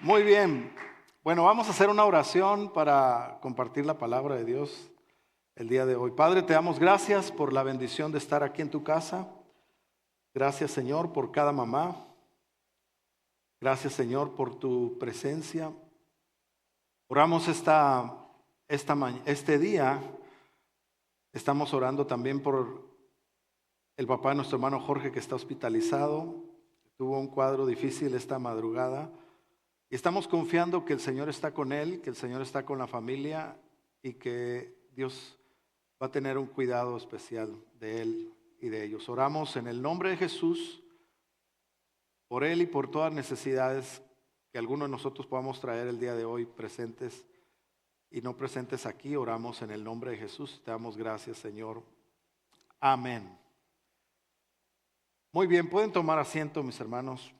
Muy bien. Bueno, vamos a hacer una oración para compartir la palabra de Dios el día de hoy. Padre, te damos gracias por la bendición de estar aquí en tu casa. Gracias, Señor, por cada mamá. Gracias, Señor, por tu presencia. Oramos este día. Estamos orando también por el papá de nuestro hermano Jorge, que está hospitalizado. Tuvo un cuadro difícil esta madrugada. Y estamos confiando que el Señor está con él, que el Señor está con la familia y que Dios va a tener un cuidado especial de él y de ellos. Oramos en el nombre de Jesús, por él y por todas las necesidades que algunos de nosotros podamos traer el día de hoy, presentes y no presentes aquí. Oramos en el nombre de Jesús. Te damos gracias, Señor. Amén. Muy bien, pueden tomar asiento, mis hermanos.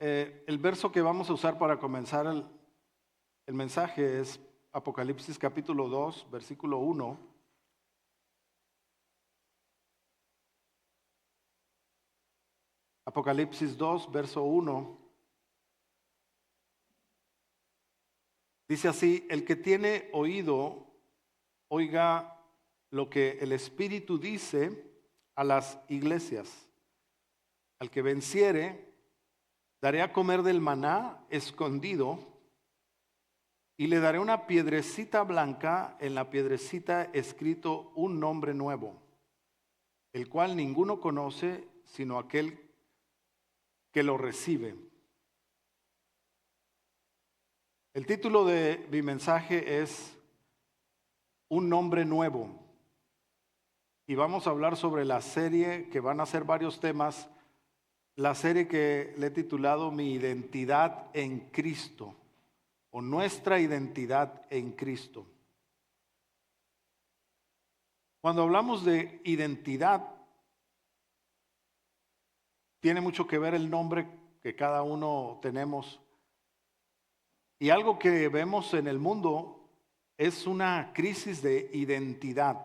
El verso que vamos a usar para comenzar el mensaje es Apocalipsis capítulo 2, versículo 1. Apocalipsis 2, verso 1. Dice así: el que tiene oído, oiga lo que el Espíritu dice a las iglesias. Al que venciere, daré a comer del maná escondido, y le daré una piedrecita blanca, en la piedrecita escrito un nombre nuevo, el cual ninguno conoce sino aquel que lo recibe. El título de mi mensaje es Un nombre nuevo. Y vamos a hablar sobre la serie, que van a ser varios temas, la serie que le he titulado Mi identidad en Cristo, o nuestra identidad en Cristo. Cuando hablamos de identidad, tiene mucho que ver el nombre que cada uno tenemos. Y algo que vemos en el mundo es una crisis de identidad.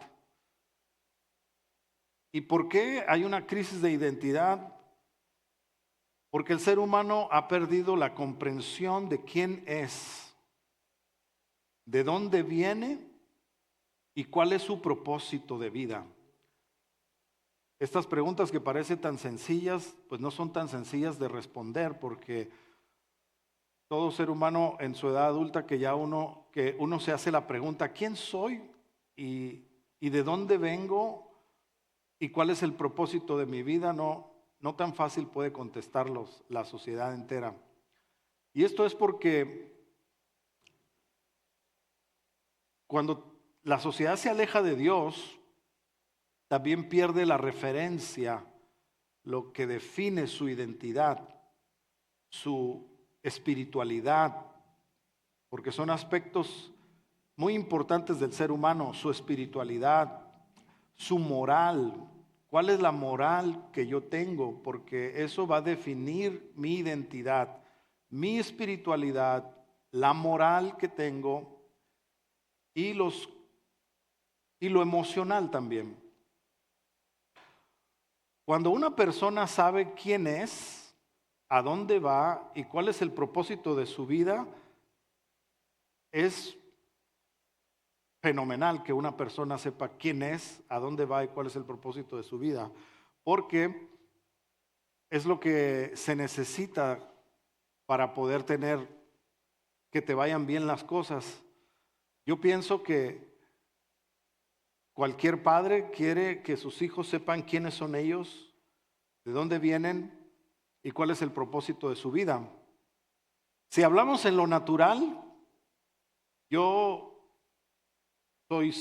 ¿Y por qué hay una crisis de identidad? Porque el ser humano ha perdido la comprensión de quién es, de dónde viene y cuál es su propósito de vida. Estas preguntas que parecen tan sencillas, pues no son tan sencillas de responder, porque todo ser humano en su edad adulta que uno se hace la pregunta: ¿quién soy? Y de dónde vengo y cuál es el propósito de mi vida, no tan fácil puede contestarlos la sociedad entera. Y esto es porque cuando la sociedad se aleja de Dios, también pierde la referencia, lo que define su identidad, su espiritualidad, porque son aspectos muy importantes del ser humano: su espiritualidad, su moral. ¿Cuál es la moral que yo tengo? Porque eso va a definir mi identidad, mi espiritualidad, la moral que tengo y lo emocional también. Cuando una persona sabe quién es, a dónde va y cuál es el propósito de su vida, es fenomenal que una persona sepa quién es, a dónde va y cuál es el propósito de su vida, porque es lo que se necesita para poder tener que te vayan bien las cosas. Yo pienso que cualquier padre quiere que sus hijos sepan quiénes son ellos, de dónde vienen y cuál es el propósito de su vida. Si hablamos en lo natural, yo soy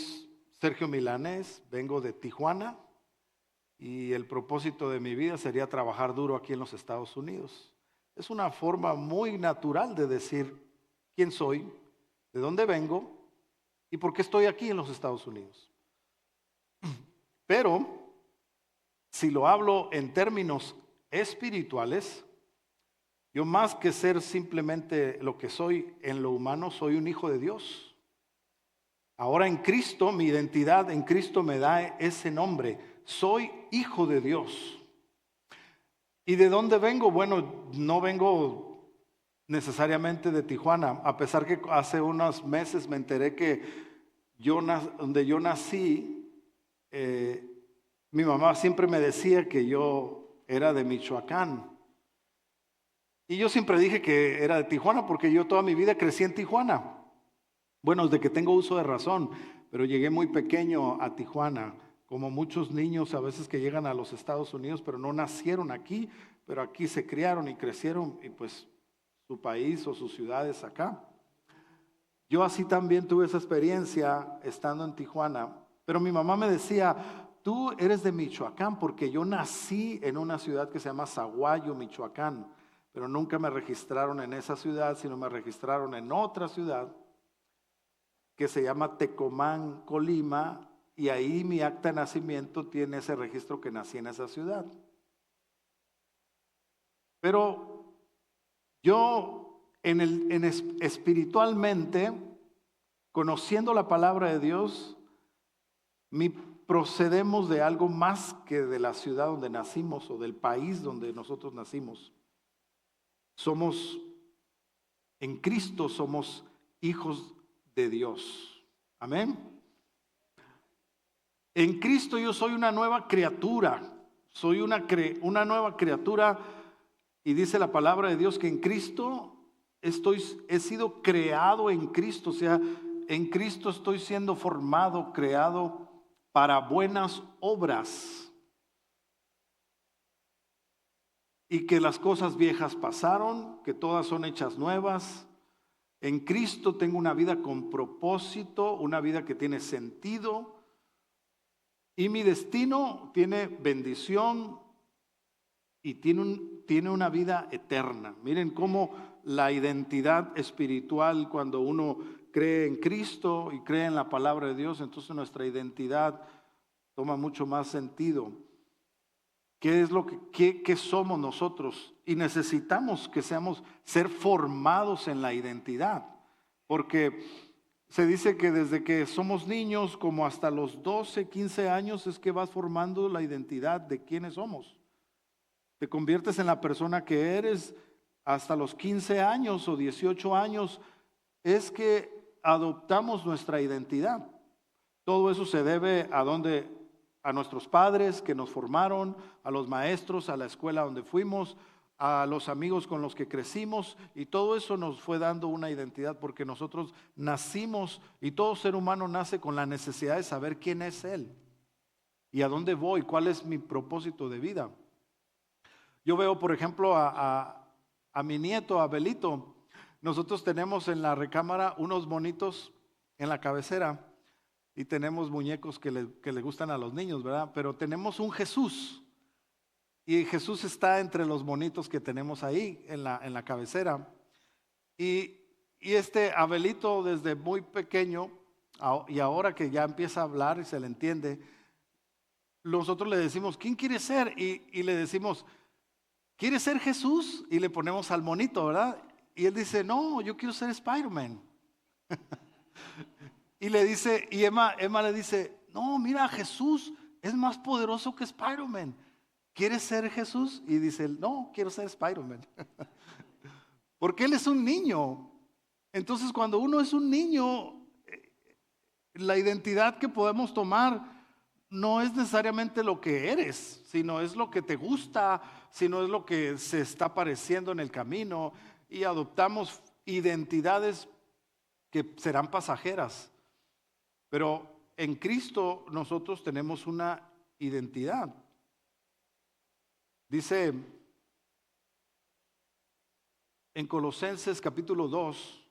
Sergio Milanés, vengo de Tijuana y el propósito de mi vida sería trabajar duro aquí en los Estados Unidos. Es una forma muy natural de decir quién soy, de dónde vengo y por qué estoy aquí en los Estados Unidos. Pero si lo hablo en términos espirituales, Yo más que ser simplemente lo que soy en lo humano, soy un hijo de Dios. Ahora en Cristo, mi identidad en Cristo me da ese nombre. Soy hijo de Dios. ¿Y de dónde vengo? Bueno, no vengo necesariamente de Tijuana, a pesar que hace unos meses me enteré que donde yo nací, mi mamá siempre me decía que yo era de Michoacán. Y yo siempre dije que era de Tijuana porque yo toda mi vida crecí en Tijuana. Bueno, desde que tengo uso de razón, pero llegué muy pequeño a Tijuana, como muchos niños a veces que llegan a los Estados Unidos, pero no nacieron aquí, pero aquí se criaron y crecieron y pues su país o su ciudad es acá. Yo así también tuve esa experiencia estando en Tijuana, pero mi mamá me decía, tú eres de Michoacán porque yo nací en una ciudad que se llama Zaguayo, Michoacán, pero nunca me registraron en esa ciudad, sino me registraron en otra ciudad que se llama Tecomán, Colima, y ahí mi acta de nacimiento tiene ese registro que nací en esa ciudad. Pero yo espiritualmente, conociendo la palabra de Dios, procedemos de algo más que de la ciudad donde nacimos o del país donde nosotros nacimos. Somos, en Cristo somos hijos de Dios. Amén. En Cristo yo soy una nueva criatura. Soy una nueva criatura y dice la palabra de Dios que en Cristo he sido creado en Cristo. O sea, en Cristo estoy siendo formado, creado para buenas obras. Y que las cosas viejas pasaron, que todas son hechas nuevas. En Cristo tengo una vida con propósito, una vida que tiene sentido. Y mi destino tiene bendición y tiene una vida eterna. Miren cómo la identidad espiritual, cuando uno cree en Cristo y cree en la palabra de Dios, entonces nuestra identidad toma mucho más sentido. ¿Qué es qué somos nosotros? Y necesitamos ser formados en la identidad, porque se dice que desde que somos niños como hasta los 12, 15 años es que vas formando la identidad de quiénes somos. Te conviertes en la persona que eres hasta los 15 años o 18 años, es que adoptamos nuestra identidad. Todo eso se debe a nuestros padres que nos formaron, a los maestros, a la escuela donde fuimos, a los amigos con los que crecimos, y todo eso nos fue dando una identidad porque nosotros nacimos y todo ser humano nace con la necesidad de saber quién es él y a dónde voy, cuál es mi propósito de vida. Yo veo, por ejemplo, a mi nieto, Abelito. Nosotros tenemos en la recámara unos monitos en la cabecera y tenemos muñecos que le gustan a los niños, ¿verdad? Pero tenemos un Jesús y Jesús está entre los monitos que tenemos ahí en la cabecera. Y este Abelito desde muy pequeño y ahora que ya empieza a hablar y se le entiende, nosotros le decimos, ¿quién quiere ser? Y le decimos, ¿quiere ser Jesús? Y le ponemos al monito, ¿verdad? Y él dice, no, yo quiero ser Spider-Man. Y Emma le dice, no, mira, Jesús es más poderoso que Spider-Man. ¿Quieres ser Jesús? Y dice, no, quiero ser Spider-Man. Porque él es un niño. Entonces, cuando uno es un niño, la identidad que podemos tomar no es necesariamente lo que eres, sino es lo que te gusta, sino es lo que se está apareciendo en el camino, y adoptamos identidades que serán pasajeras. Pero en Cristo nosotros tenemos una identidad. Dice en Colosenses capítulo 2,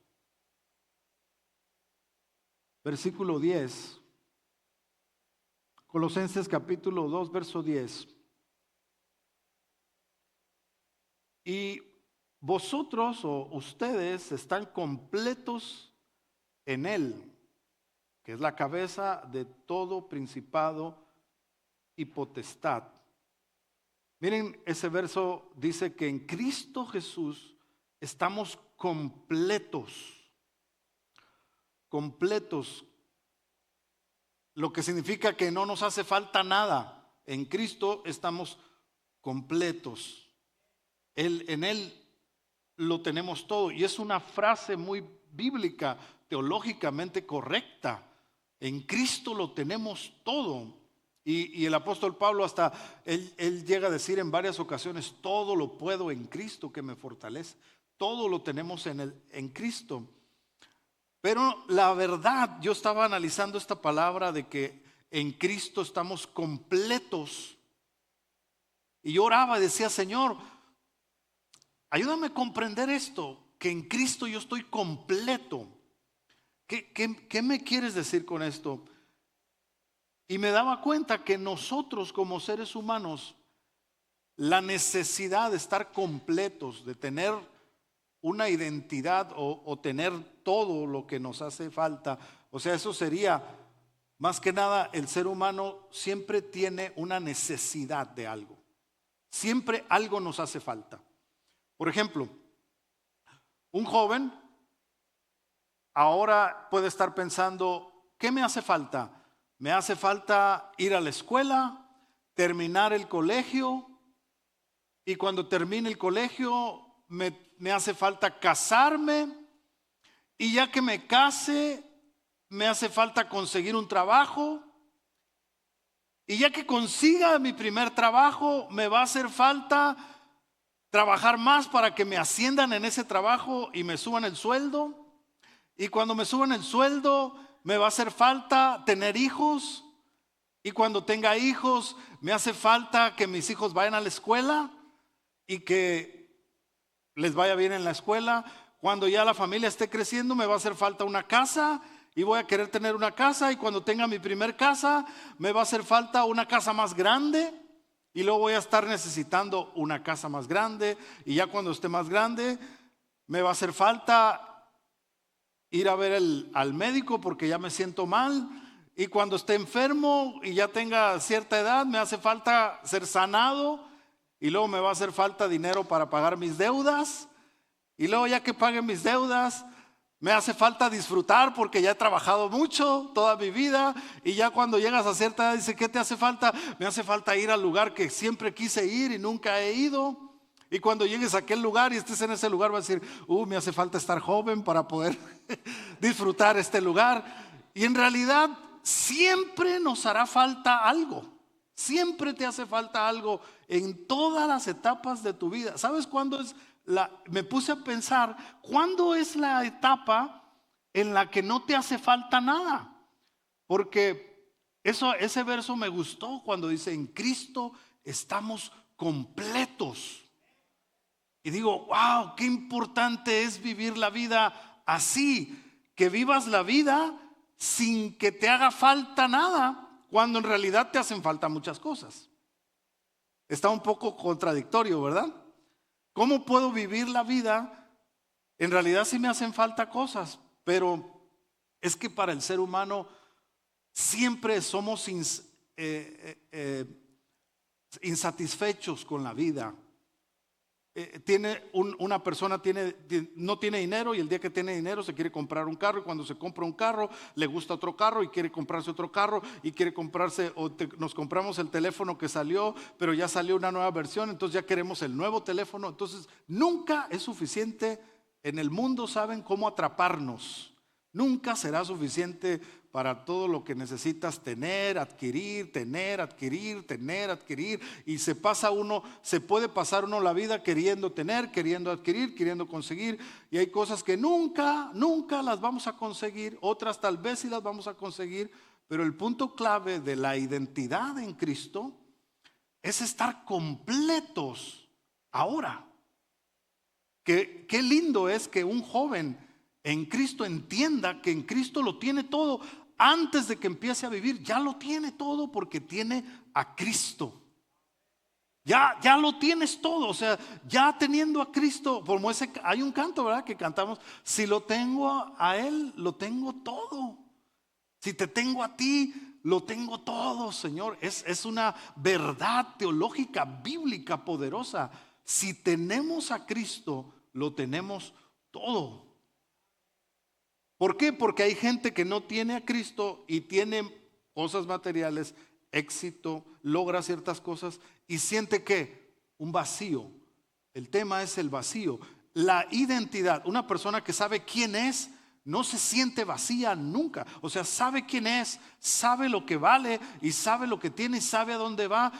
versículo 10. Colosenses capítulo 2, verso 10. Y vosotros o ustedes están completos en Él, que es la cabeza de todo principado y potestad. Miren, ese verso dice que en Cristo Jesús estamos completos. Completos. Lo que significa que no nos hace falta nada. En Cristo estamos completos. En Él lo tenemos todo. Y es una frase muy bíblica, teológicamente correcta. En Cristo lo tenemos todo. Y el apóstol Pablo hasta, él llega a decir en varias ocasiones, todo lo puedo en Cristo que me fortalece. Todo lo tenemos en Cristo. Pero la verdad, yo estaba analizando esta palabra de que en Cristo estamos completos. Y yo oraba y decía, Señor, ayúdame a comprender esto, que en Cristo yo estoy completo. ¿Qué me quieres decir con esto? Y me daba cuenta que nosotros como seres humanos, la necesidad de estar completos, de tener una identidad o tener todo lo que nos hace falta, o sea, eso sería, más que nada, el ser humano siempre tiene una necesidad de algo. Siempre algo nos hace falta. Por ejemplo, un joven ahora puede estar pensando, ¿qué me hace falta? Me hace falta ir a la escuela, terminar el colegio, y cuando termine el colegio me hace falta casarme, y ya que me case me hace falta conseguir un trabajo, y ya que consiga mi primer trabajo me va a hacer falta trabajar más para que me asciendan en ese trabajo y me suban el sueldo, y cuando me suban el sueldo me va a hacer falta tener hijos, y cuando tenga hijos me hace falta que mis hijos vayan a la escuela y que les vaya bien en la escuela. Cuando ya la familia esté creciendo me va a hacer falta una casa y voy a querer tener una casa, y cuando tenga mi primer casa me va a hacer falta una casa más grande, y luego voy a estar necesitando una casa más grande, y ya cuando esté más grande me va a hacer falta ir a ver al médico porque ya me siento mal, y cuando esté enfermo y ya tenga cierta edad me hace falta ser sanado, y luego me va a hacer falta dinero para pagar mis deudas, y luego ya que pague mis deudas me hace falta disfrutar porque ya he trabajado mucho toda mi vida, y ya cuando llegas a cierta edad dice, ¿qué te hace falta? Me hace falta ir al lugar que siempre quise ir y nunca he ido. Y cuando llegues a aquel lugar y estés en ese lugar vas a decir, me hace falta estar joven para poder disfrutar este lugar. Y en realidad siempre nos hará falta algo. Siempre te hace falta algo en todas las etapas de tu vida. ¿Sabes cuándo es me puse a pensar, ¿cuándo es la etapa en la que no te hace falta nada? Porque ese verso me gustó cuando dice, en Cristo estamos completos. Y digo, wow, qué importante es vivir la vida así, que vivas la vida sin que te haga falta nada, cuando en realidad te hacen falta muchas cosas. Está un poco contradictorio, ¿verdad? ¿Cómo puedo vivir la vida? En realidad sí me hacen falta cosas, pero es que para el ser humano siempre somos insatisfechos con la vida. Una persona no tiene dinero, y el día que tiene dinero se quiere comprar un carro, y cuando se compra un carro le gusta otro carro y quiere comprarse otro carro, y quiere comprarse, nos compramos el teléfono que salió, pero ya salió una nueva versión, entonces ya queremos el nuevo teléfono. Entonces nunca es suficiente. En el mundo saben cómo atraparnos. Nunca será suficiente para todo lo que necesitas tener, adquirir, y se puede pasar uno la vida queriendo tener, queriendo adquirir, queriendo conseguir, y hay cosas que nunca las vamos a conseguir, otras tal vez sí las vamos a conseguir, pero el punto clave de la identidad en Cristo es estar completos ahora. Qué lindo es que un joven en Cristo entienda que en Cristo lo tiene todo. Antes de que empiece a vivir, ya lo tiene todo porque tiene a Cristo. Ya lo tienes todo. O sea, ya teniendo a Cristo, como hay un canto, ¿verdad?, que cantamos, si lo tengo a Él, lo tengo todo. Si te tengo a ti, lo tengo todo, Señor. Es una verdad teológica, bíblica, poderosa. Si tenemos a Cristo, lo tenemos todo. ¿Por qué? Porque hay gente que no tiene a Cristo y tiene cosas materiales, éxito, logra ciertas cosas y siente que un vacío. El tema es el vacío. La identidad. Una persona que sabe quién es no se siente vacía nunca. O sea, sabe quién es, sabe lo que vale y sabe lo que tiene y sabe a dónde va.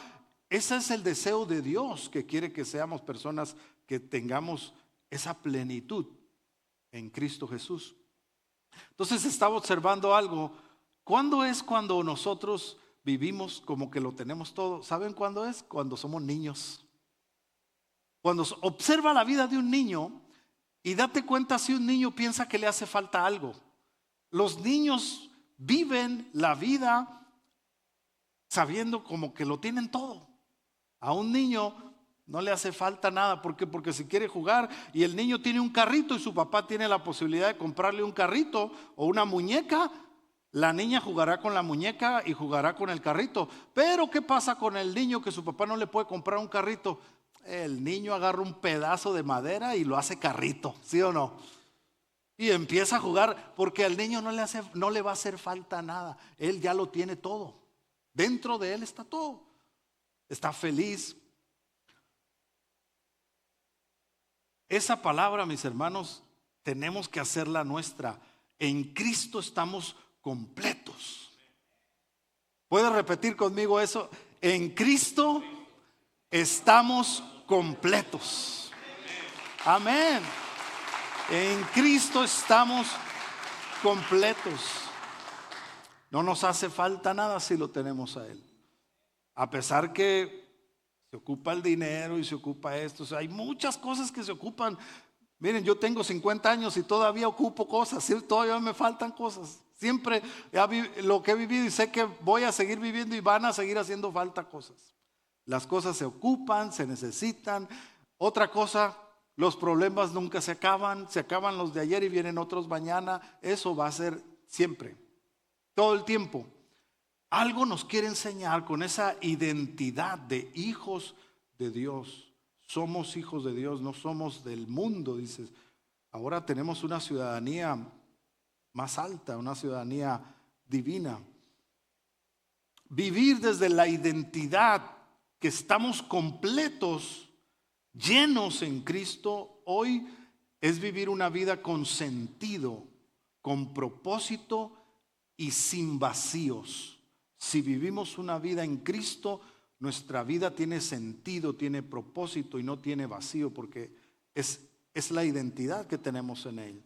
Ese es el deseo de Dios, que quiere que seamos personas que tengamos esa plenitud en Cristo Jesús. Entonces estaba observando algo. ¿Cuándo es cuando nosotros vivimos como que lo tenemos todo? ¿Saben cuándo es? Cuando somos niños. Cuando observa la vida de un niño y date cuenta si un niño piensa que le hace falta algo. Los niños viven la vida sabiendo como que lo tienen todo. A un niño no le hace falta nada. ¿Por qué? Porque si quiere jugar y el niño tiene un carrito y su papá tiene la posibilidad de comprarle un carrito o una muñeca, la niña jugará con la muñeca y jugará con el carrito. Pero ¿qué pasa con el niño que su papá no le puede comprar un carrito? El niño agarra un pedazo de madera y lo hace carrito, ¿sí o no? Y empieza a jugar porque al niño no le va a hacer falta nada. Él ya lo tiene todo. Dentro de él está todo. Está feliz. Esa palabra, mis hermanos, tenemos que hacerla nuestra. En Cristo estamos completos. ¿Puede repetir conmigo eso? En Cristo estamos completos. Amén. En Cristo estamos completos. No nos hace falta nada si lo tenemos a Él. A pesar que se ocupa el dinero y se ocupa esto. O sea, hay muchas cosas que se ocupan. Miren, yo tengo 50 años y todavía ocupo cosas. ¿Sí? Todavía me faltan cosas. Siempre lo que he vivido y sé que voy a seguir viviendo y van a seguir haciendo falta cosas. Las cosas se ocupan, se necesitan. Otra cosa, los problemas nunca se acaban los de ayer y vienen otros mañana. Eso va a ser siempre, todo el tiempo. Algo nos quiere enseñar con esa identidad de hijos de Dios. Somos hijos de Dios, no somos del mundo, dices. Ahora tenemos una ciudadanía más alta, una ciudadanía divina. Vivir desde la identidad que estamos completos, llenos en Cristo, hoy es vivir una vida con sentido, con propósito y sin vacíos. Si vivimos una vida en Cristo, nuestra vida tiene sentido, tiene propósito y no tiene vacío, porque es la identidad que tenemos en Él.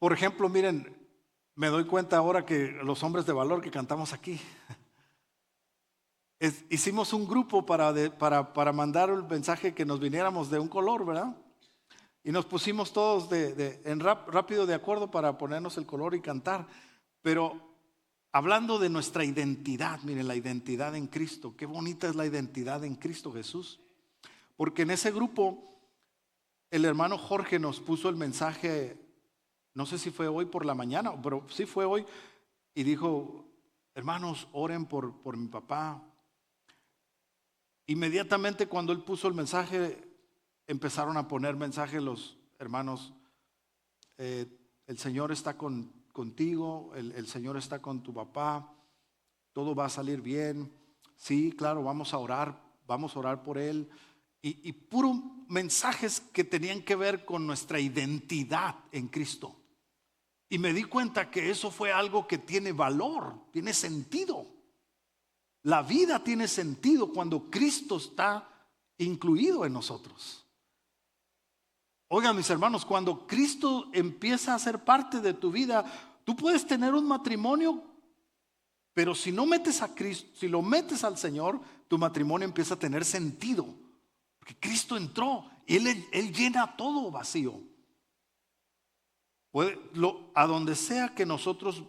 Por ejemplo, miren, me doy cuenta ahora que los hombres de valor que cantamos aquí, hicimos un grupo para mandar el mensaje que nos viniéramos de un color, ¿verdad? Y nos pusimos todos rápido de acuerdo para ponernos el color y cantar. Pero hablando de nuestra identidad, miren, la identidad en Cristo. Qué bonita es la identidad en Cristo Jesús. Porque en ese grupo, el hermano Jorge nos puso el mensaje, no sé si fue hoy por la mañana, pero sí fue hoy. Y dijo, hermanos, oren por mi papá. Inmediatamente cuando él puso el mensaje, empezaron a poner mensajes los hermanos. El Señor está contigo, el Señor está con tu papá, todo va a salir bien. Sí, claro, vamos a orar por él. Y puro mensajes que tenían que ver con nuestra identidad en Cristo. Y me di cuenta que eso fue algo que tiene valor, tiene sentido. La vida tiene sentido cuando Cristo está incluido en nosotros. Oigan, mis hermanos, cuando Cristo empieza a ser parte de tu vida, tú puedes tener un matrimonio, pero si no metes a Cristo, si lo metes al Señor, tu matrimonio empieza a tener sentido. Porque Cristo entró y Él llena todo vacío. A donde sea que nosotros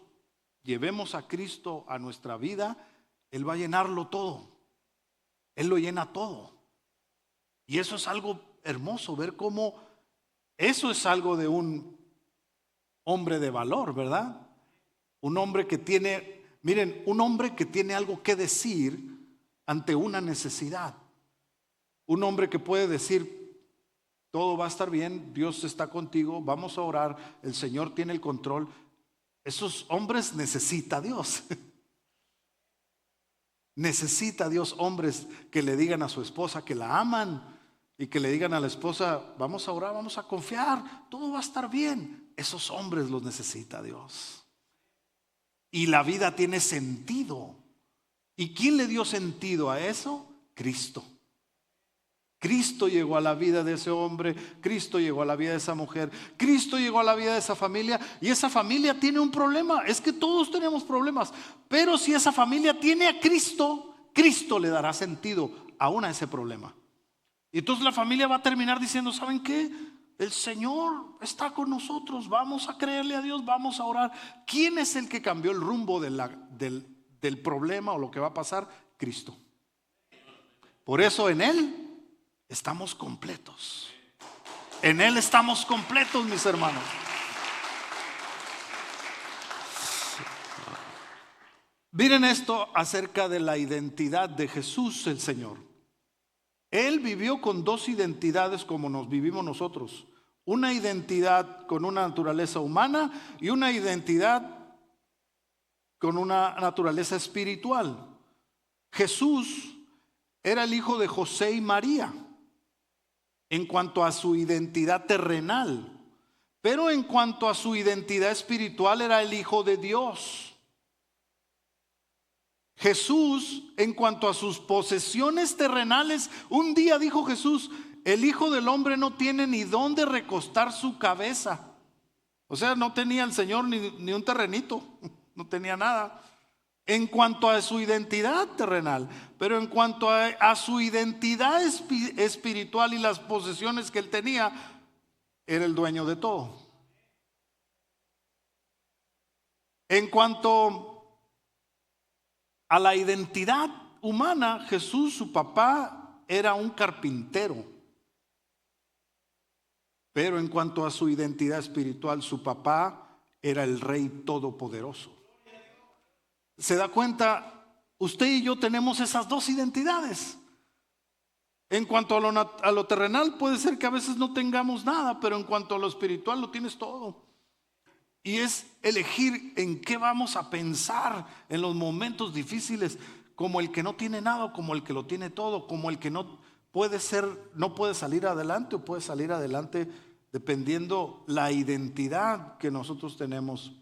llevemos a Cristo a nuestra vida, Él va a llenarlo todo. Él lo llena todo. Y eso es algo hermoso, ver cómo eso es algo de un hombre de valor, ¿verdad? Un hombre que tiene, miren, un hombre que tiene algo que decir ante una necesidad. Un hombre que puede decir, todo va a estar bien, Dios está contigo, vamos a orar, el Señor tiene el control. Esos hombres necesita Dios. Necesita Dios hombres que le digan a su esposa que la aman y que le digan a la esposa, vamos a orar, vamos a confiar, todo va a estar bien. Esos hombres los necesita Dios. Y la vida tiene sentido. ¿Y quién le dio sentido a eso? Cristo. Cristo llegó a la vida de ese hombre, Cristo llegó a la vida de esa mujer, Cristo llegó a la vida de esa familia, y esa familia tiene un problema. Es que todos tenemos problemas, pero si esa familia tiene a Cristo, Cristo le dará sentido aún a ese problema. Y entonces la familia va a terminar diciendo, ¿saben qué? El Señor está con nosotros, vamos a creerle a Dios, vamos a orar. ¿Quién es el que cambió el rumbo del problema o lo que va a pasar? Cristo. Por eso en Él estamos completos. En Él estamos completos, mis hermanos. Miren esto acerca de la identidad de Jesús el Señor. Él vivió con dos identidades como nos vivimos nosotros. Una identidad con una naturaleza humana y una identidad con una naturaleza espiritual. Jesús era el hijo de José y María en cuanto a su identidad terrenal, pero en cuanto a su identidad espiritual era el hijo de Dios. Jesús, en cuanto a sus posesiones terrenales, un día dijo Jesús, el Hijo del Hombre no tiene ni dónde recostar su cabeza. O sea, no tenía el Señor ni un terrenito, no tenía nada. En cuanto a su identidad terrenal, pero en cuanto a su identidad espiritual y las posesiones que él tenía, era el dueño de todo. En cuanto a la identidad humana, Jesús, su papá, era un carpintero. Pero en cuanto a su identidad espiritual, su papá era el Rey Todopoderoso. ¿Se da cuenta? Usted y yo tenemos esas dos identidades. En cuanto a lo terrenal, puede ser que a veces no tengamos nada, pero en cuanto a lo espiritual lo tienes todo. Y es elegir en qué vamos a pensar en los momentos difíciles, como el que no tiene nada, como el que lo tiene todo, como el que no puede salir adelante o puede salir adelante dependiendo la identidad que nosotros tenemos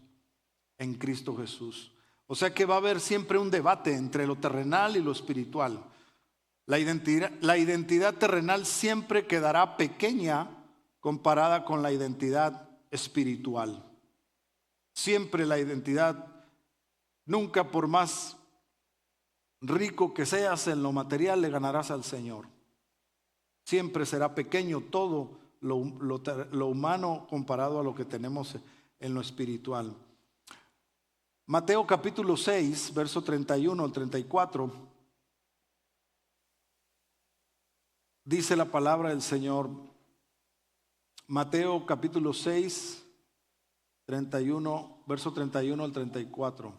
en Cristo Jesús. O sea que va a haber siempre un debate entre lo terrenal y lo espiritual. La identidad terrenal siempre quedará pequeña comparada con la identidad espiritual. Siempre la identidad, nunca por más rico que seas en lo material le ganarás al Señor. Siempre será pequeño todo lo humano comparado a lo que tenemos en lo espiritual. Mateo capítulo 6, verso 31 al 34, dice la palabra del Señor. Mateo capítulo 6, 31, verso 31 al 34.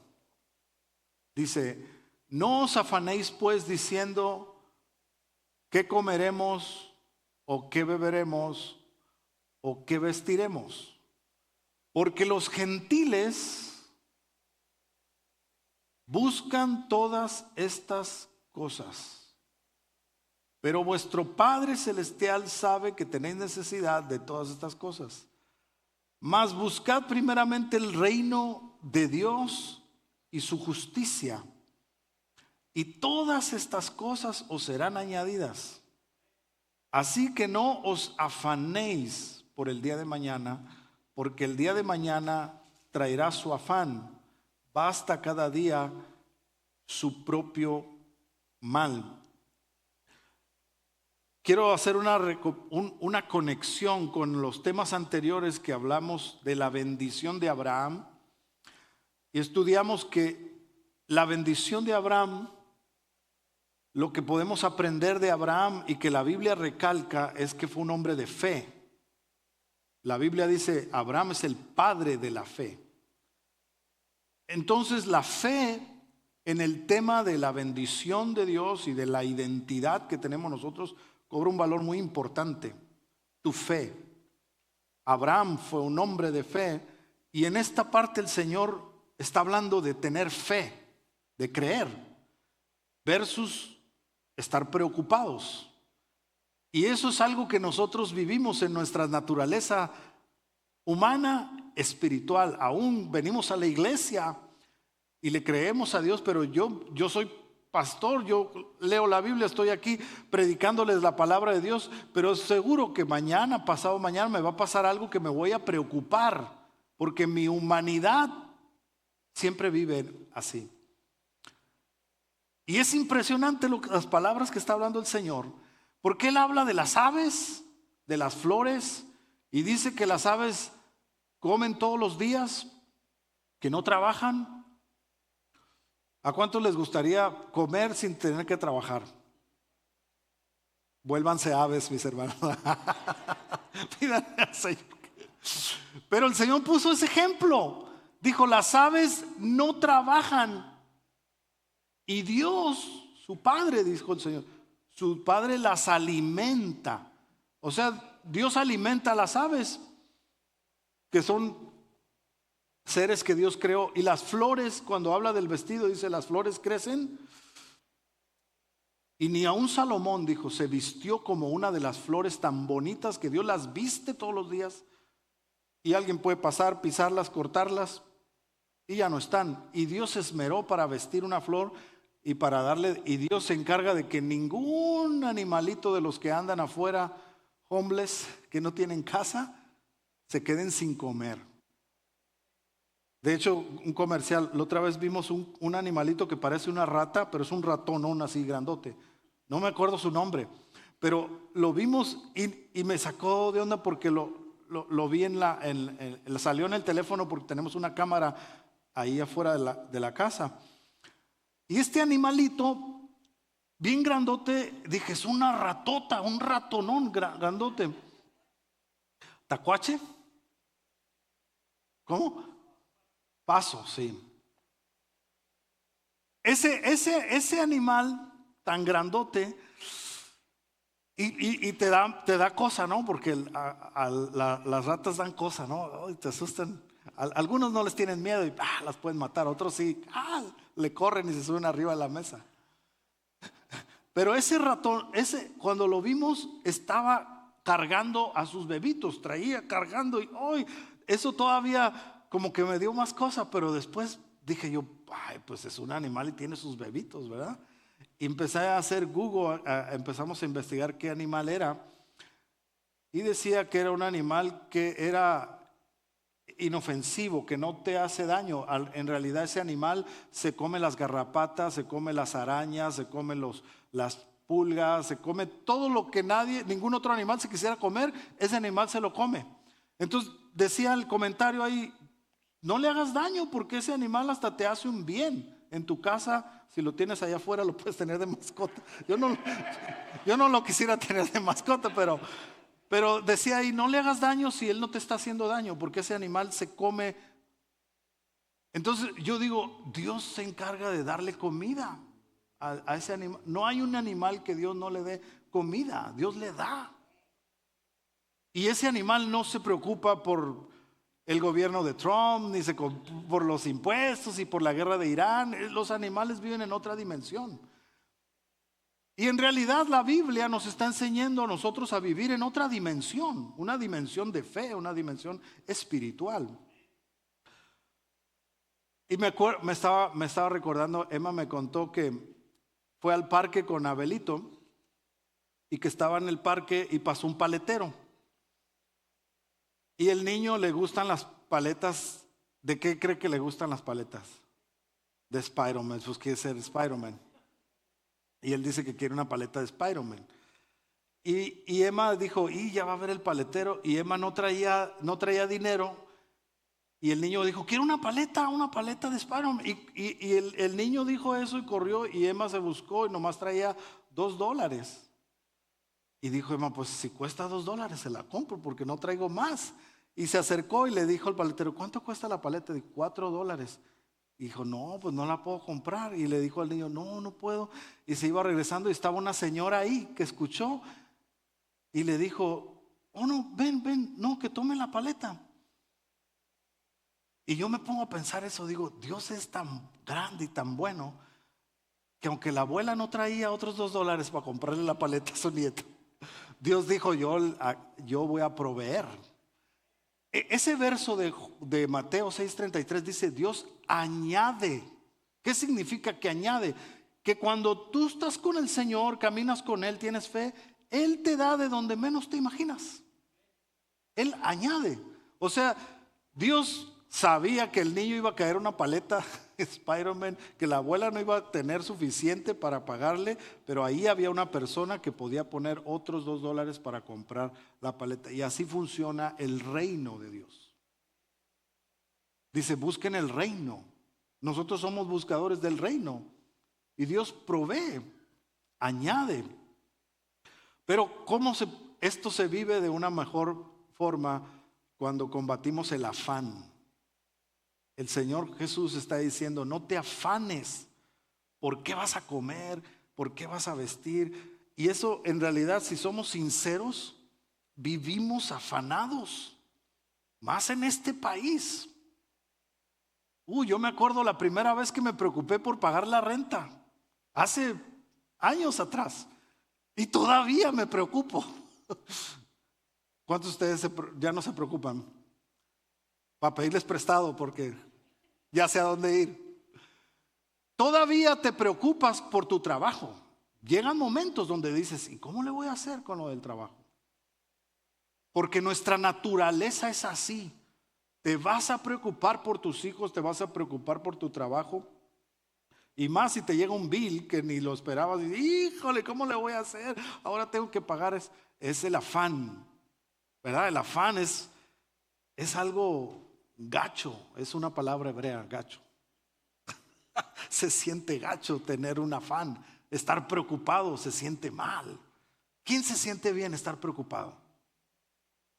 Dice, no os afanéis pues diciendo, ¿qué comeremos o qué beberemos o qué vestiremos? Porque los gentiles buscan todas estas cosas, pero vuestro Padre Celestial sabe que tenéis necesidad de todas estas cosas. Mas buscad primeramente el reino de Dios y su justicia, y todas estas cosas os serán añadidas. Así que no os afanéis por el día de mañana, porque el día de mañana traerá su afán. Basta cada día su propio mal. Quiero hacer una conexión con los temas anteriores que hablamos de la bendición de Abraham. Y estudiamos que la bendición de Abraham, lo que podemos aprender de Abraham y que la Biblia recalca es que fue un hombre de fe. La Biblia dice, Abraham es el padre de la fe. Entonces la fe en el tema de la bendición de Dios y de la identidad que tenemos nosotros, cobra un valor muy importante: tu fe. Abraham fue un hombre de fe, y en esta parte el Señor está hablando de tener fe, de creer, versus estar preocupados. Y eso es algo que nosotros vivimos en nuestra naturaleza humana, espiritual. Aún venimos a la iglesia y le creemos a Dios, pero yo soy pastor, yo leo la Biblia, estoy aquí predicándoles la palabra de Dios, pero seguro que mañana, pasado mañana, me va a pasar algo que me voy a preocupar, porque mi humanidad siempre vive así. Y es impresionante las palabras que está hablando el Señor, porque Él habla de las aves, de las flores, y dice que las aves comen todos los días, que no trabajan. ¿A cuántos les gustaría comer sin tener que trabajar? Vuélvanse aves, mis hermanos. Pídanle al Señor. Pero el Señor puso ese ejemplo. Dijo, las aves no trabajan. Y Dios, su Padre, dijo el Señor, su Padre las alimenta. O sea, Dios alimenta a las aves, que son seres que Dios creó. Y las flores, cuando habla del vestido, dice, las flores crecen. Y ni aun Salomón, dijo, se vistió como una de las flores tan bonitas que Dios las viste todos los días. Y alguien puede pasar, pisarlas, cortarlas, y ya no están. Y Dios se esmeró para vestir una flor y para darle. Y Dios se encarga de que ningún animalito de los que andan afuera, homeless, que no tienen casa, se queden sin comer. De hecho, un comercial, la otra vez vimos un animalito que parece una rata, pero es un ratonón así grandote. No me acuerdo su nombre, pero lo vimos y me sacó de onda porque lo vi salió en el teléfono, porque tenemos una cámara ahí afuera de la casa. Y este animalito, bien grandote, dije, es una ratota, un ratonón grandote. ¿Tacuache? ¿Cómo? Paso, sí. Ese animal tan grandote y te da cosa, ¿no? Porque las ratas dan cosa, ¿no? Te asustan. Algunos no les tienen miedo y las pueden matar. Otros sí, le corren y se suben arriba de la mesa. Pero ese ratón, cuando lo vimos, estaba cargando a sus bebitos, traía cargando y eso todavía como que me dio más cosa, pero después dije yo, pues es un animal y tiene sus bebitos, ¿verdad? Y empecé a hacer Google, empezamos a investigar qué animal era, y decía que era un animal que era inofensivo, que no te hace daño. En realidad ese animal se come las garrapatas, se come las arañas, se come las pulgas, se come todo lo que ningún otro animal se quisiera comer, ese animal se lo come. Entonces decía el comentario ahí, no le hagas daño porque ese animal hasta te hace un bien. En tu casa, si lo tienes allá afuera, lo puedes tener de mascota. Yo no lo quisiera tener de mascota, pero decía ahí, no le hagas daño si él no te está haciendo daño, porque ese animal se come. Entonces yo digo, Dios se encarga de darle comida a ese animal. No hay un animal que Dios no le dé comida, Dios le da. Y ese animal no se preocupa por el gobierno de Trump, ni por los impuestos y por la guerra de Irán. Los animales viven en otra dimensión. Y en realidad la Biblia nos está enseñando a nosotros a vivir en otra dimensión, una dimensión de fe, una dimensión espiritual. Y me estaba recordando, Emma me contó que fue al parque con Abelito y que estaba en el parque y pasó un paletero. Y el niño le gustan las paletas. ¿De qué cree que le gustan las paletas? De Spider-Man, pues quiere ser Spider-Man. Y él dice que quiere una paleta de Spider-Man. Y Emma dijo, ya va a ver el paletero. Y Emma no traía dinero. Y el niño dijo, quiero una paleta de Spider-Man. Y el niño dijo eso y corrió. Y Emma se buscó y nomás traía $2. Y dijo Emma, pues si cuesta $2 se la compro porque no traigo más. Y se acercó y le dijo al paletero, ¿cuánto cuesta la paleta? De $4. Y dijo, no, pues no la puedo comprar. Y le dijo al niño, no, no puedo. Y se iba regresando y estaba una señora ahí que escuchó y le dijo, oh no, ven, ven, no, que tome la paleta. Y yo me pongo a pensar eso, digo, Dios es tan grande y tan bueno que aunque la abuela no traía otros $2 para comprarle la paleta a su nieto, Dios dijo, yo voy a proveer. Ese verso de Mateo 6:33 dice, Dios añade. ¿Qué significa que añade? Que cuando tú estás con el Señor, caminas con Él, tienes fe, Él te da de donde menos te imaginas. Él añade. O sea, Dios sabía que el niño iba a caer una paleta Spider-Man, que la abuela no iba a tener suficiente para pagarle, pero ahí había una persona que podía poner otros $2 para comprar la paleta. Y así funciona el reino de Dios. Dice, busquen el reino. Nosotros somos buscadores del reino. Y Dios provee, añade. Pero esto se vive de una mejor forma cuando combatimos el afán? El Señor Jesús está diciendo, no te afanes. ¿Por qué vas a comer? ¿Por qué vas a vestir? Y eso en realidad, si somos sinceros, vivimos afanados. Más en este país. Yo me acuerdo la primera vez que me preocupé por pagar la renta. Hace años atrás. Y todavía me preocupo. ¿Cuántos de ustedes ya no se preocupan? Para pedirles prestado porque ya sé a dónde ir. Todavía te preocupas por tu trabajo. Llegan momentos donde dices, ¿y cómo le voy a hacer con lo del trabajo? Porque nuestra naturaleza es así. Te vas a preocupar por tus hijos, te vas a preocupar por tu trabajo. Y más si te llega un bill que ni lo esperabas. Y, híjole, ¿cómo le voy a hacer? Ahora tengo que pagar. Es el afán, ¿verdad? El afán es algo gacho. Es una palabra hebrea, gacho. Se siente gacho tener un afán. Estar preocupado se siente mal. ¿Quién se siente bien estar preocupado?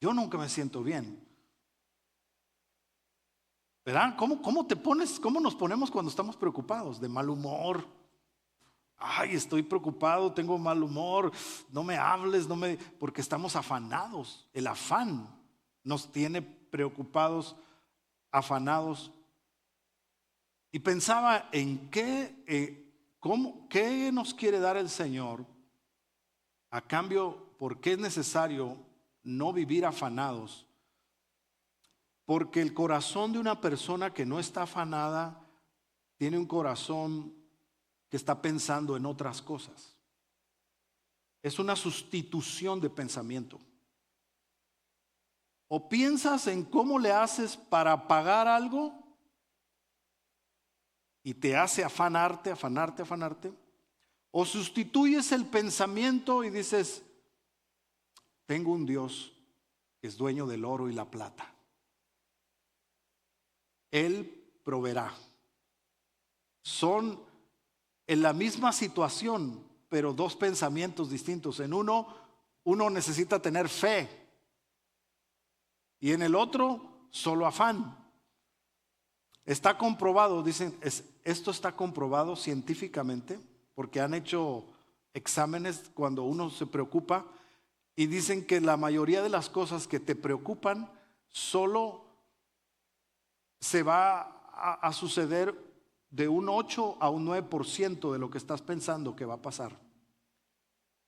Yo nunca me siento bien. ¿Verdad? ¿Cómo te pones? ¿Cómo nos ponemos cuando estamos preocupados? De mal humor. Ay, estoy preocupado, tengo mal humor. No me hables, porque estamos afanados. El afán nos tiene preocupados, afanados. Y pensaba en qué nos quiere dar el Señor a cambio, por qué es necesario no vivir afanados. Porque el corazón de una persona que no está afanada tiene un corazón que está pensando en otras cosas. Es una sustitución de pensamiento. O piensas en cómo le haces para pagar algo y te hace afanarte. O sustituyes el pensamiento y dices, tengo un Dios que es dueño del oro y la plata. Él proveerá. Son en la misma situación, pero dos pensamientos distintos. En uno necesita tener fe y en el otro solo afán. Está comprobado, dicen, esto está comprobado científicamente, porque han hecho exámenes cuando uno se preocupa y dicen que la mayoría de las cosas que te preocupan solo se va a suceder de un 8 a un 9% de lo que estás pensando que va a pasar.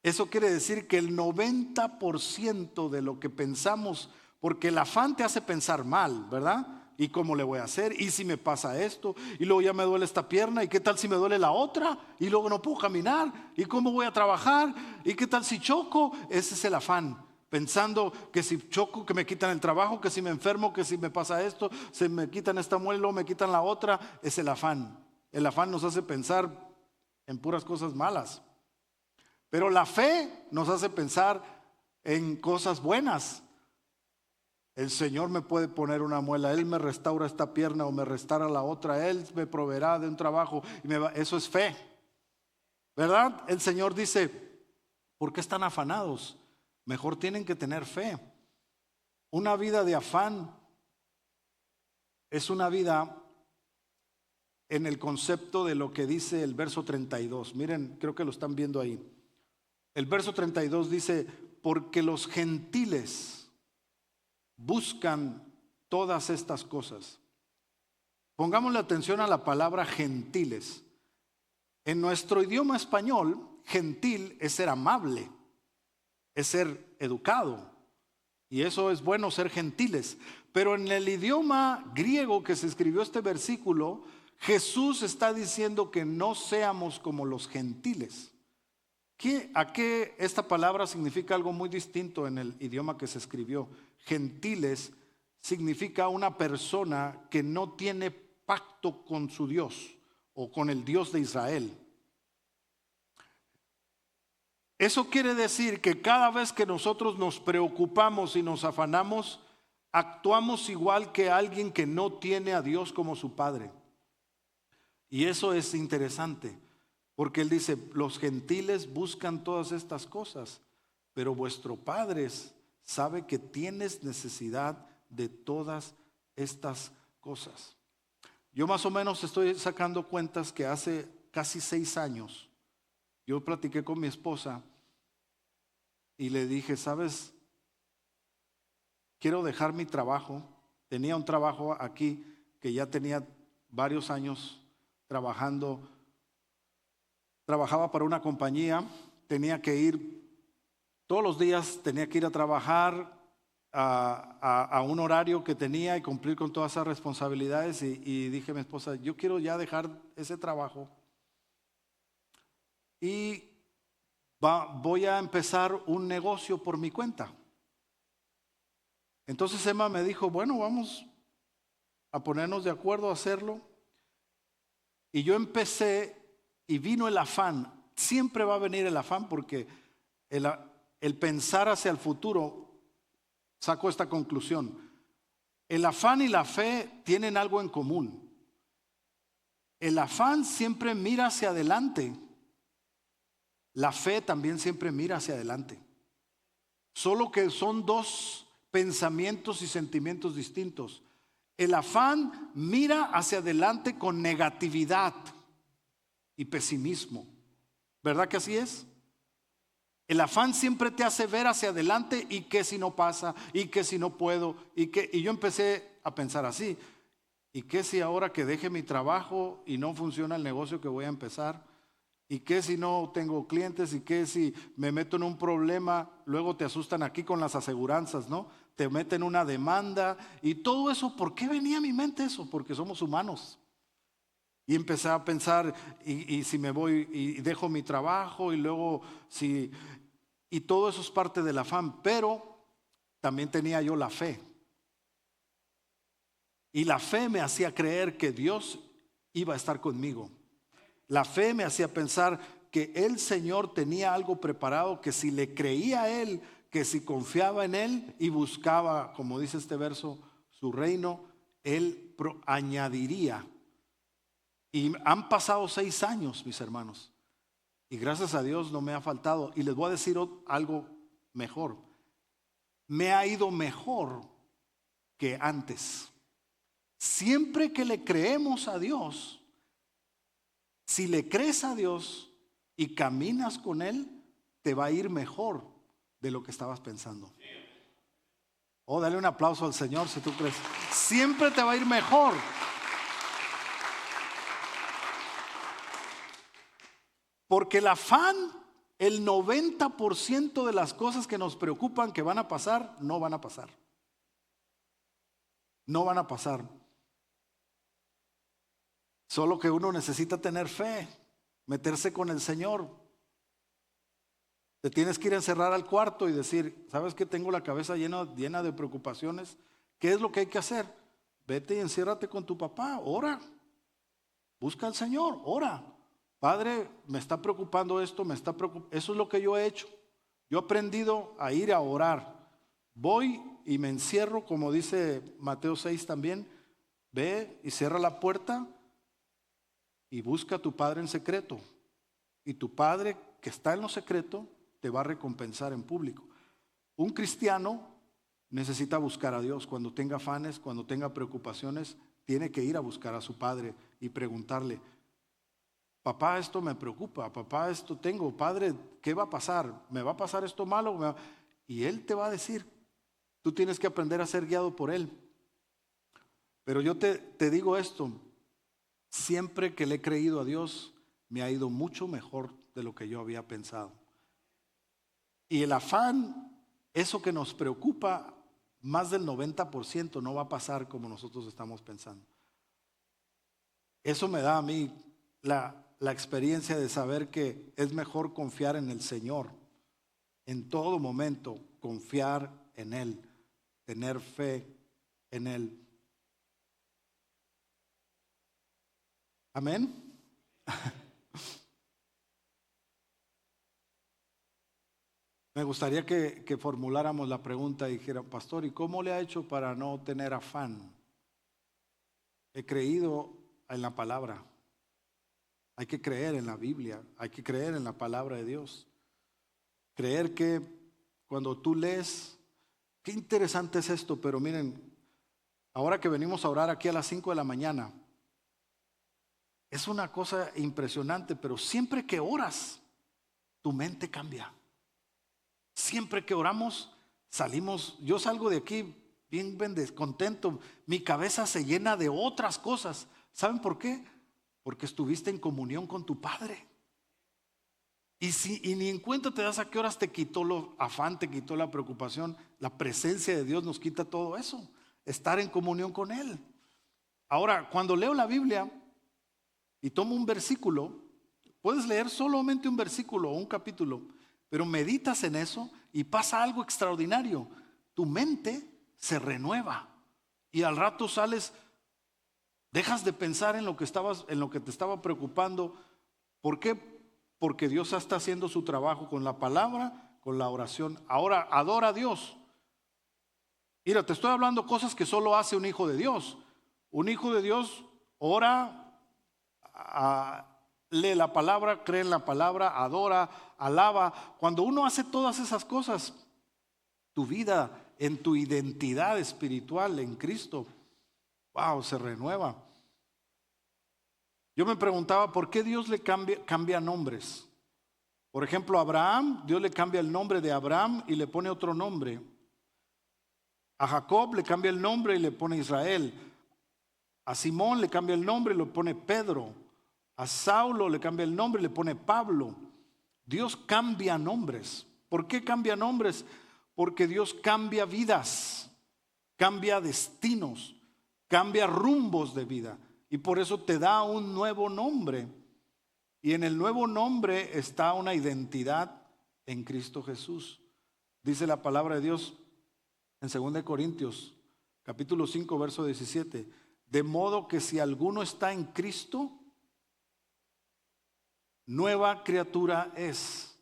Eso quiere decir que el 90% de lo que pensamos, porque el afán te hace pensar mal, ¿verdad? ¿Y cómo le voy a hacer? ¿Y si me pasa esto? Y luego ya me duele esta pierna. ¿Y qué tal si me duele la otra? Y luego no puedo caminar. ¿Y cómo voy a trabajar? ¿Y qué tal si choco? Ese es el afán. Pensando que si choco, que me quitan el trabajo, que si me enfermo, que si me pasa esto, se me quitan esta muela, me quitan la otra. Es el afán. El afán nos hace pensar en puras cosas malas. Pero la fe nos hace pensar en cosas buenas. El Señor me puede poner una muela, Él me restaura esta pierna o me restaura la otra, Él me proveerá de un trabajo. Eso es fe, ¿verdad? El Señor dice, ¿por qué están afanados? Mejor tienen que tener fe. Una vida de afán es una vida en el concepto de lo que dice el verso 32. Miren, creo que lo están viendo ahí. El verso 32 dice, porque los gentiles buscan todas estas cosas. Pongámosle atención a la palabra gentiles. En nuestro idioma español, gentil es ser amable, es ser educado. Y eso es bueno, ser gentiles. Pero en el idioma griego que se escribió este versículo, Jesús está diciendo que no seamos como los gentiles. ¿A qué esta palabra significa algo muy distinto en el idioma que se escribió? Gentiles significa una persona que no tiene pacto con su Dios o con el Dios de Israel. Eso quiere decir que cada vez que nosotros nos preocupamos y nos afanamos, actuamos igual que alguien que no tiene a Dios como su Padre. Y eso es interesante, porque Él dice, los gentiles buscan todas estas cosas, pero vuestro Padre sabe que tienes necesidad de todas estas cosas. Yo más o menos estoy sacando cuentas que hace casi 6 años, yo platiqué con mi esposa y le dije, ¿sabes? Quiero dejar mi trabajo. Tenía un trabajo aquí que ya tenía varios años trabajando. Trabajaba para una compañía, tenía que ir todos los días, tenía que ir a trabajar a un horario que tenía y cumplir con todas esas responsabilidades. Y dije a mi esposa, yo quiero ya dejar ese trabajo y voy a empezar un negocio por mi cuenta. Entonces Emma me dijo, bueno, vamos a ponernos de acuerdo a hacerlo. Y yo empecé y vino el afán. Siempre va a venir el afán porque el pensar hacia el futuro, saco esta conclusión. El afán y la fe tienen algo en común. El afán siempre mira hacia adelante. La fe también siempre mira hacia adelante. Solo que son dos pensamientos y sentimientos distintos. El afán mira hacia adelante con negatividad y pesimismo. ¿Verdad que así es? El afán siempre te hace ver hacia adelante y que si no pasa, y que si no puedo, y yo empecé a pensar así. ¿Y qué si ahora que deje mi trabajo y no funciona el negocio que voy a empezar? ¿Y qué si no tengo clientes? ¿Y qué si me meto en un problema? Luego te asustan aquí con las aseguranzas, ¿no? Te meten una demanda y todo eso. ¿Por qué venía a mi mente eso? Porque somos humanos. Y empecé a pensar, y si me voy y dejo mi trabajo y luego si... Y todo eso es parte del afán, pero también tenía yo la fe. Y la fe me hacía creer que Dios iba a estar conmigo. La fe me hacía pensar que el Señor tenía algo preparado, que si le creía a Él, que si confiaba en Él y buscaba, como dice este verso, su reino, Él añadiría. Y han pasado 6 años, mis hermanos, y gracias a Dios no me ha faltado. Y les voy a decir algo mejor. Me ha ido mejor que antes. Siempre que le creemos a Dios, si le crees a Dios y caminas con Él, te va a ir mejor de lo que estabas pensando. Oh, dale un aplauso al Señor si tú crees. Siempre te va a ir mejor. Porque el afán, el 90% de las cosas que nos preocupan que van a pasar, no van a pasar. No van a pasar. Solo que uno necesita tener fe, meterse con el Señor. Te tienes que ir a encerrar al cuarto y decir, ¿sabes qué? Tengo la cabeza llena de preocupaciones. ¿Qué es lo que hay que hacer? Vete y enciérrate con tu papá, ora. Busca al Señor, ora. Padre, me está preocupando esto, Eso es lo que yo he hecho. Yo he aprendido a ir a orar. Voy y me encierro, como dice Mateo 6 también. Ve y cierra la puerta y busca a tu Padre en secreto. Y tu Padre que está en lo secreto te va a recompensar en público. Un cristiano necesita buscar a Dios. Cuando tenga afanes, cuando tenga preocupaciones, tiene que ir a buscar a su Padre y preguntarle: papá, esto me preocupa, papá, esto tengo, padre, ¿qué va a pasar? ¿Me va a pasar esto malo? Y Él te va a decir. Tú tienes que aprender a ser guiado por Él. Pero yo te digo esto: siempre que le he creído a Dios, me ha ido mucho mejor de lo que yo había pensado. Y el afán, eso que nos preocupa, más del 90% no va a pasar como nosotros estamos pensando. Eso me da a mí la experiencia de saber que es mejor confiar en el Señor. En todo momento, confiar en Él, tener fe en Él. Amén. Me gustaría que formuláramos la pregunta y dijera: pastor, ¿y cómo le ha hecho para no tener afán? He creído en la palabra. Hay que creer en la Biblia, hay que creer en la palabra de Dios. Creer que cuando tú lees, qué interesante es esto, pero miren, ahora que venimos a orar aquí a las 5 de la mañana, es una cosa impresionante, pero siempre que oras, tu mente cambia. Siempre que oramos, salimos, yo salgo de aquí bien contento, mi cabeza se llena de otras cosas. ¿Saben por qué? Porque estuviste en comunión con tu Padre. Y ni en cuenta te das a qué horas te quitó lo afán, te quitó la preocupación. La presencia de Dios nos quita todo eso, estar en comunión con Él. Ahora, cuando leo la Biblia y tomo un versículo, puedes leer solamente un versículo o un capítulo, pero meditas en eso y pasa algo extraordinario. Tu mente se renueva y al rato sales, dejas de pensar en lo que te estaba preocupando. ¿Por qué? Porque Dios está haciendo su trabajo con la palabra, con la oración. Ahora adora a Dios. Mira, te estoy hablando cosas que solo hace un hijo de Dios. Un hijo de Dios ora, lee la palabra, cree en la palabra, adora, alaba. Cuando uno hace todas esas cosas, tu vida, en tu identidad espiritual en Cristo, wow, se renueva. Yo me preguntaba por qué Dios le cambia nombres. Por ejemplo, a Abraham, Dios le cambia el nombre de Abraham y le pone otro nombre. A Jacob le cambia el nombre y le pone Israel. A Simón le cambia el nombre y le pone Pedro. A Saulo le cambia el nombre y le pone Pablo. Dios cambia nombres. ¿Por qué cambia nombres? Porque Dios cambia vidas, cambia destinos, cambia rumbos de vida. Y por eso te da un nuevo nombre. Y en el nuevo nombre está una identidad en Cristo Jesús. Dice la palabra de Dios en 2 Corintios, capítulo 5, verso 17. De modo que si alguno está en Cristo, nueva criatura es.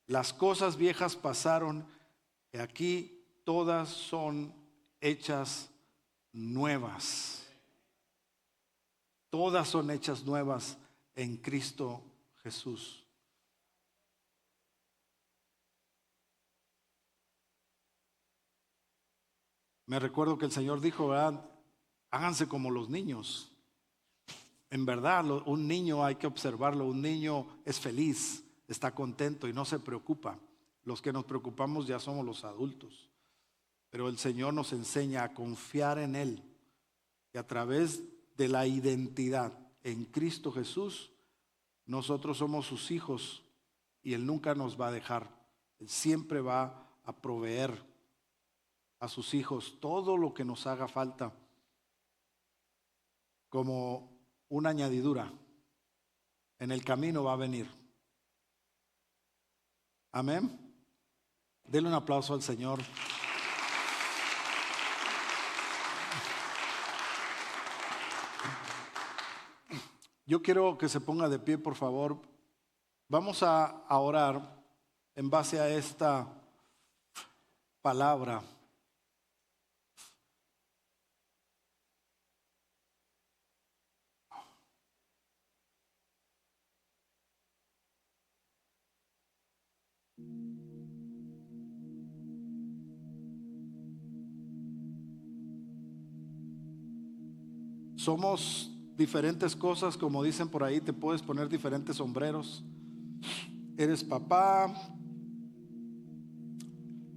Las cosas viejas pasaron y aquí todas son hechas nuevas. Todas son hechas nuevas en Cristo Jesús. Me recuerdo que el Señor dijo, ¿verdad? Háganse como los niños. En verdad, un niño hay que observarlo. Un niño es feliz, está contento y no se preocupa. Los que nos preocupamos ya somos los adultos. Pero el Señor nos enseña a confiar en Él. Y a través de la identidad en Cristo Jesús, nosotros somos sus hijos y Él nunca nos va a dejar. Él siempre va a proveer a sus hijos todo lo que nos haga falta como una añadidura. En el camino va a venir. Amén. Denle un aplauso al Señor. Yo quiero que se ponga de pie, por favor. Vamos a orar en base a esta palabra. Somos diferentes cosas, como dicen por ahí, te puedes poner diferentes sombreros. Eres papá,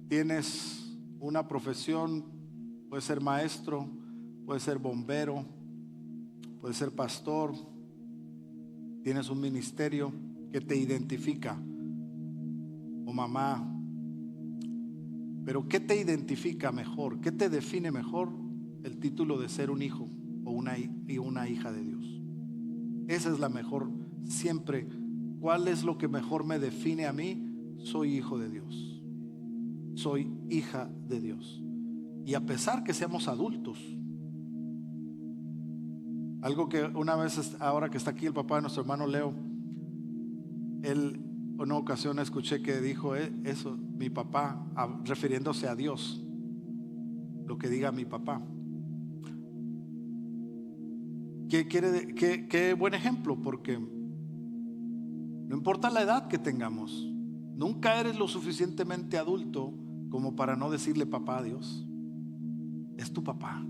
tienes una profesión, puedes ser maestro, puedes ser bombero, puedes ser pastor, tienes un ministerio que te identifica, o mamá. Pero ¿qué te identifica mejor? ¿Qué te define mejor? El título de ser un hijo o una hija de Dios. Esa es la mejor, siempre. ¿Cuál es lo que mejor me define a mí? Soy hijo de Dios, soy hija de Dios. Y a pesar que seamos adultos, algo que una vez, ahora que está aquí el papá de nuestro hermano Leo, él en una ocasión escuché que dijo eso, mi papá, refiriéndose a Dios, lo que diga mi papá. Qué buen ejemplo, porque no importa la edad que tengamos, nunca eres lo suficientemente adulto como para no decirle papá a Dios. Es tu papá.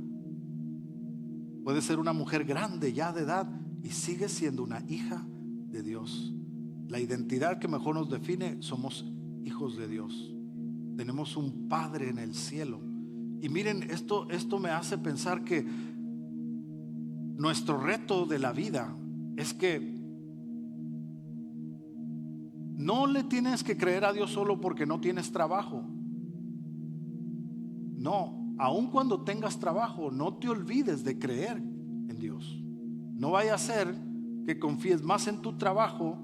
Puede ser una mujer grande ya de edad y sigue siendo una hija de Dios. La identidad que mejor nos define, somos hijos de Dios. Tenemos un Padre en el cielo. Y miren, esto me hace pensar que nuestro reto de la vida es que no le tienes que creer a Dios solo porque no tienes trabajo. No, aun cuando tengas trabajo, no te olvides de creer en Dios. No vaya a ser que confíes más en tu trabajo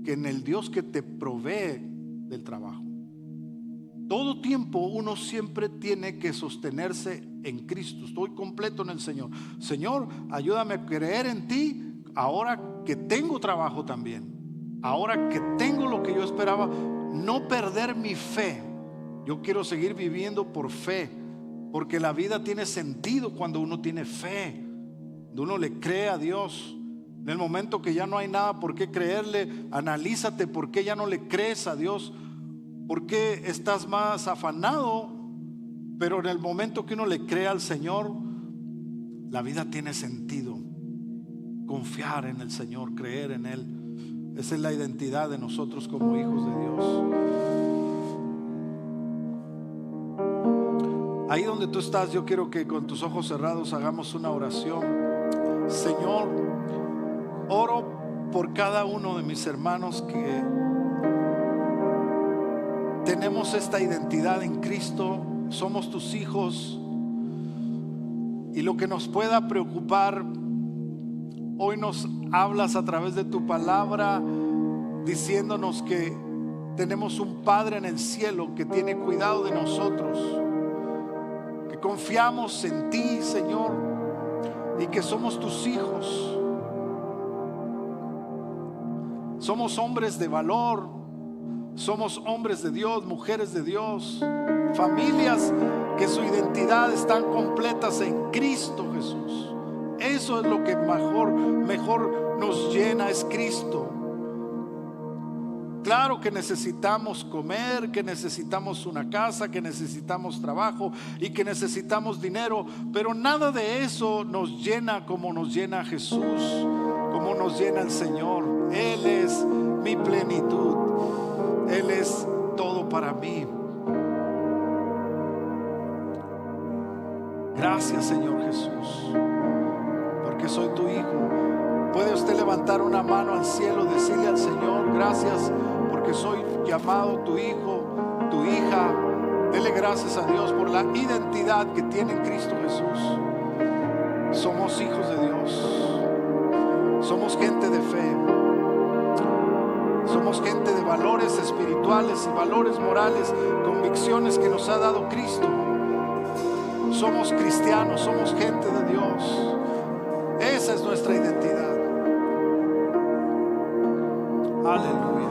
que en el Dios que te provee del trabajo. Todo tiempo uno siempre tiene que sostenerse en Cristo. Estoy completo en el Señor. Señor, ayúdame a creer en ti ahora que tengo trabajo también. Ahora que tengo lo que yo esperaba, no perder mi fe. Yo quiero seguir viviendo por fe, porque la vida tiene sentido cuando uno tiene fe, cuando uno le cree a Dios. En el momento que ya no hay nada por qué creerle, analízate por qué ya no le crees a Dios, por qué estás más afanado. Pero en el momento que uno le cree al Señor, la vida tiene sentido. Confiar en el Señor, creer en Él, esa es la identidad de nosotros como hijos de Dios. Ahí donde tú estás, yo quiero que con tus ojos cerrados hagamos una oración. Señor, oro por cada uno de mis hermanos que tenemos esta identidad en Cristo, somos tus hijos, y lo que nos pueda preocupar, hoy nos hablas a través de tu palabra diciéndonos que tenemos un Padre en el cielo que tiene cuidado de nosotros, que confiamos en ti, Señor, y que somos tus hijos. Somos hombres de valor, somos hombres de Dios, mujeres de Dios, familias que su identidad están completas en Cristo Jesús. Eso es lo que mejor nos llena, es Cristo. Claro que necesitamos comer, que necesitamos una casa, que necesitamos trabajo y que necesitamos dinero, pero nada de eso nos llena como nos llena Jesús, como nos llena el Señor. Él es mi plenitud, Él es todo para mí. Gracias, Señor Jesús, porque soy tu hijo. ¿Puede usted levantar una mano al cielo, decirle al Señor: gracias porque soy llamado tu hijo, tu hija? Dele gracias a Dios por la identidad que tiene en Cristo Jesús. Somos hijos de Dios, somos gente de fe, somos gente de valores espirituales y valores morales, convicciones que nos ha dado Cristo. Somos cristianos, somos gente de Dios. Esa es nuestra identidad. Aleluya.